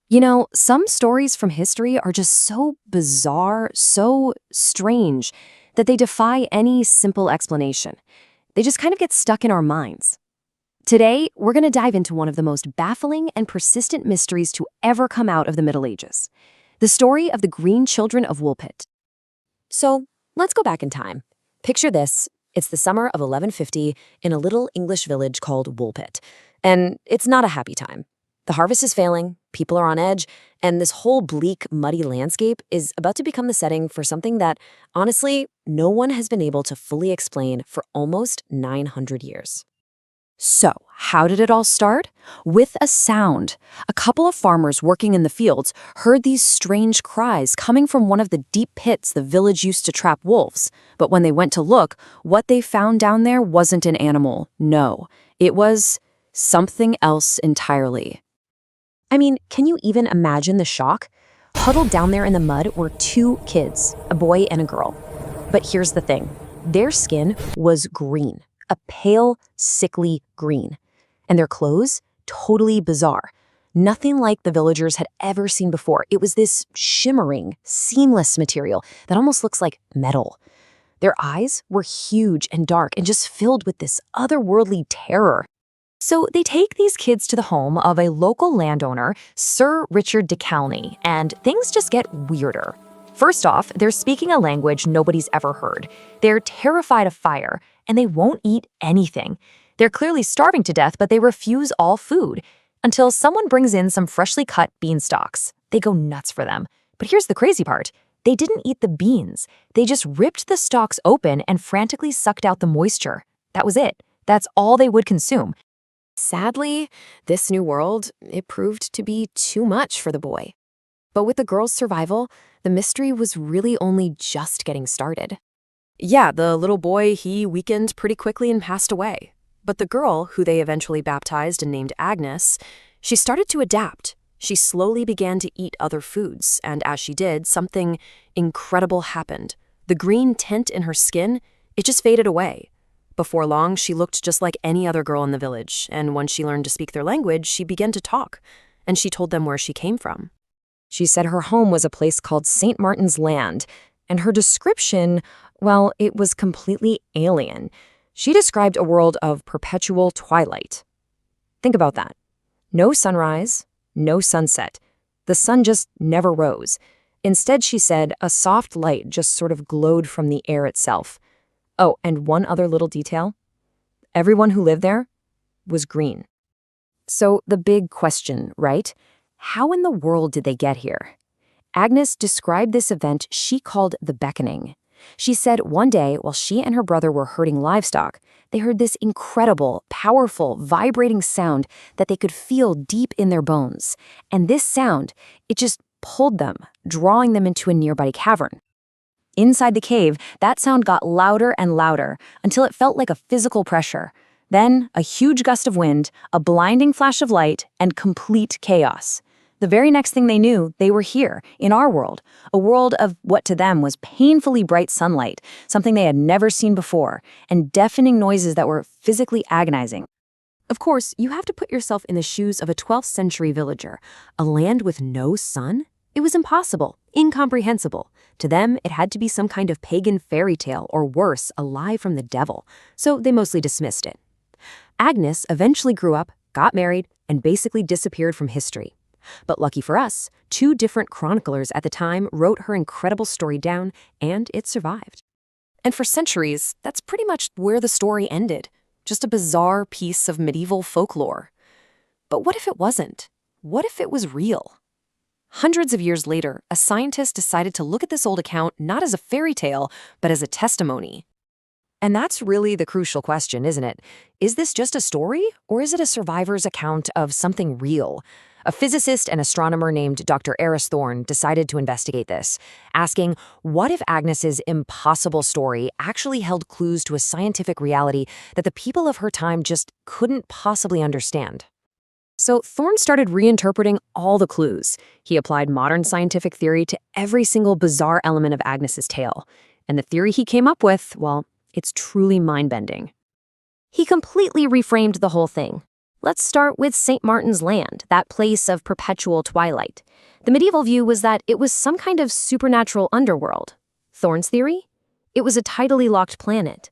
You know, some stories from history are just so bizarre, so strange, that they defy any simple explanation. They just kind of get stuck in our minds. Today, we're going to dive into one of the most baffling and persistent mysteries to ever come out of the Middle Ages, the story of the Green Children of Woolpit. So, let's go back in time. Picture this. It's the summer of 1150 in a little English village called Woolpit. And it's not a happy time. The harvest is failing, people are on edge, and this whole bleak, muddy landscape is about to become the setting for something that, honestly, no one has been able to fully explain for almost 900 years. So, how did it all start? With a sound. A couple of farmers working in the fields heard these strange cries coming from one of the deep pits the village used to trap wolves. But when they went to look, what they found down there wasn't an animal. No, it was something else entirely. I mean, can you even imagine the shock? Huddled down there in the mud were two kids, a boy and a girl. But here's the thing. Their skin was green, a pale, sickly green. And their clothes, totally bizarre. Nothing like the villagers had ever seen before. It was this shimmering, seamless material that almost looks like metal. Their eyes were huge and dark and just filled with this otherworldly terror. So they take these kids to the home of a local landowner, Sir Richard de Calney, and things just get weirder. First off, they're speaking a language nobody's ever heard. They're terrified of fire, and they won't eat anything. They're clearly starving to death, but they refuse all food. Until someone brings in some freshly cut bean stalks. They go nuts for them. But here's the crazy part. They didn't eat the beans. They just ripped the stalks open and frantically sucked out the moisture. That was it. That's all they would consume. Sadly, this new world, it proved to be too much for the boy. But with the girl's survival, the mystery was really only just getting started. Yeah, the little boy, he weakened pretty quickly and passed away. But the girl, who they eventually baptized and named Agnes, she started to adapt. She slowly began to eat other foods, and as she did, something incredible happened. The green tint in her skin, it just faded away. Before long, she looked just like any other girl in the village, and when she learned to speak their language, she began to talk, and she told them where she came from. She said her home was a place called St. Martin's Land, and her description, well, it was completely alien. She described a world of perpetual twilight. Think about that. No sunrise, no sunset. The sun just never rose. Instead, she said, a soft light just sort of glowed from the air itself. Oh, and one other little detail. Everyone who lived there was green. So the big question, right? How in the world did they get here? Agnes described this event she called the beckoning. She said one day while she and her brother were herding livestock, they heard this incredible, powerful, vibrating sound that they could feel deep in their bones. And this sound, it just pulled them, drawing them into a nearby cavern. Inside the cave, that sound got louder and louder until it felt like a physical pressure. Then, a huge gust of wind, a blinding flash of light, and complete chaos. The very next thing they knew, they were here, in our world, a world of what to them was painfully bright sunlight, something they had never seen before, and deafening noises that were physically agonizing. Of course, you have to put yourself in the shoes of a 12th century villager. A land with no sun? It was impossible, incomprehensible. To them, it had to be some kind of pagan fairy tale, or worse, a lie from the devil, so they mostly dismissed it. Agnes eventually grew up, got married, and basically disappeared from history. But lucky for us, two different chroniclers at the time wrote her incredible story down, and it survived. And for centuries, that's pretty much where the story ended, just a bizarre piece of medieval folklore. But what if it wasn't? What if it was real? Hundreds of years later, a scientist decided to look at this old account not as a fairy tale, but as a testimony. And that's really the crucial question, isn't it? Is this just a story, or is it a survivor's account of something real? A physicist and astronomer named Dr. Eris Thorne decided to investigate this, asking, what if Agnes's impossible story actually held clues to a scientific reality that the people of her time just couldn't possibly understand? So Thorne started reinterpreting all the clues. He applied modern scientific theory to every single bizarre element of Agnes's tale. And the theory he came up with, well, it's truly mind-bending. He completely reframed the whole thing. Let's start with St. Martin's Land, that place of perpetual twilight. The medieval view was that it was some kind of supernatural underworld. Thorne's theory? It was a tidally locked planet.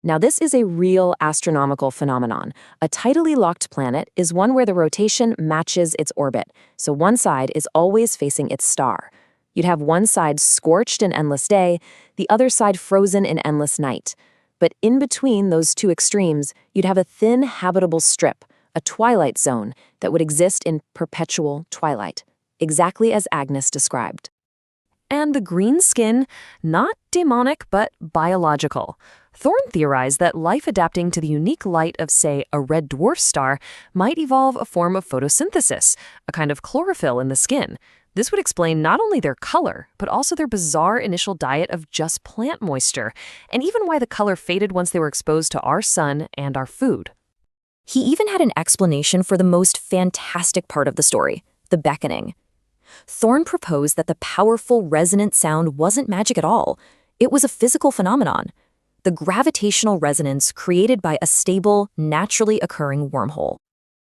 Now, this is a real astronomical phenomenon. A tidally locked planet is one where the rotation matches its orbit, so one side is always facing its star. You'd have one side scorched in endless day, the other side frozen in endless night. But in between those two extremes, you'd have a thin habitable strip, a twilight zone, that would exist in perpetual twilight, exactly as Agnes described. And the green skin, not demonic but biological. Thorne theorized that life adapting to the unique light of, say, a red dwarf star might evolve a form of photosynthesis, a kind of chlorophyll in the skin. This would explain not only their color, but also their bizarre initial diet of just plant moisture, and even why the color faded once they were exposed to our sun and our food. He even had an explanation for the most fantastic part of the story, the beckoning. Thorne proposed that the powerful resonant sound wasn't magic at all. It was a physical phenomenon. The gravitational resonance created by a stable, naturally occurring wormhole.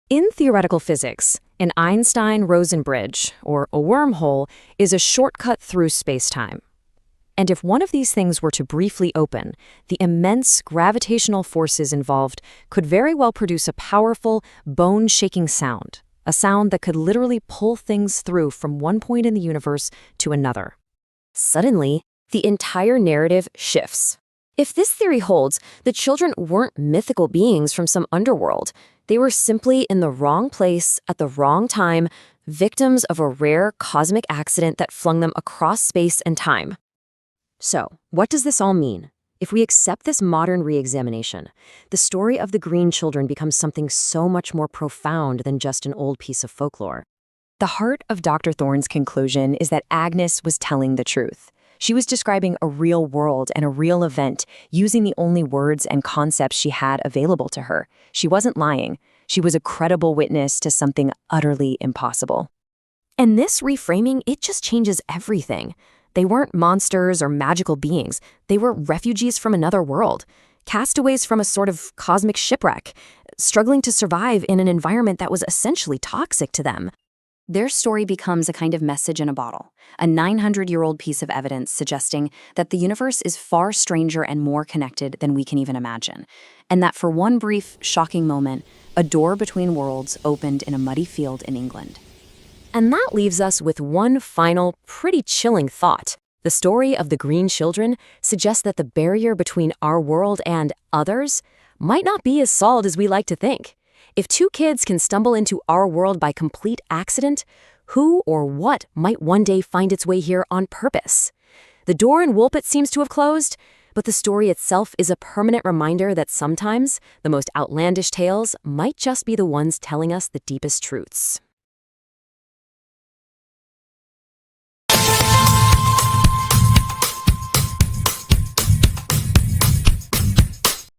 In theoretical physics, an Einstein-Rosen bridge, or a wormhole, is a shortcut through space-time. And if one of these things were to briefly open, the immense gravitational forces involved could very well produce a powerful, bone-shaking sound, a sound that could literally pull things through from one point in the universe to another. Suddenly, the entire narrative shifts. If this theory holds, the children weren't mythical beings from some underworld. They were simply in the wrong place at the wrong time, victims of a rare cosmic accident that flung them across space and time. So, what does this all mean? If we accept this modern re-examination, the story of the Green Children becomes something so much more profound than just an old piece of folklore. The heart of Dr. Thorne's conclusion is that Agnes was telling the truth. She was describing a real world and a real event, using the only words and concepts she had available to her. She wasn't lying. She was a credible witness to something utterly impossible. And this reframing, it just changes everything. They weren't monsters or magical beings. They were refugees from another world, castaways from a sort of cosmic shipwreck, struggling to survive in an environment that was essentially toxic to them. Their story becomes a kind of message in a bottle, a 900-year-old piece of evidence suggesting that the universe is far stranger and more connected than we can even imagine, and that for one brief, shocking moment, a door between worlds opened in a muddy field in England. And that leaves us with one final, pretty chilling thought. The story of the Green Children suggests that the barrier between our world and others might not be as solid as we like to think. If two kids can stumble into our world by complete accident, who or what might one day find its way here on purpose? The door in Woolpit seems to have closed, but the story itself is a permanent reminder that sometimes the most outlandish tales might just be the ones telling us the deepest truths.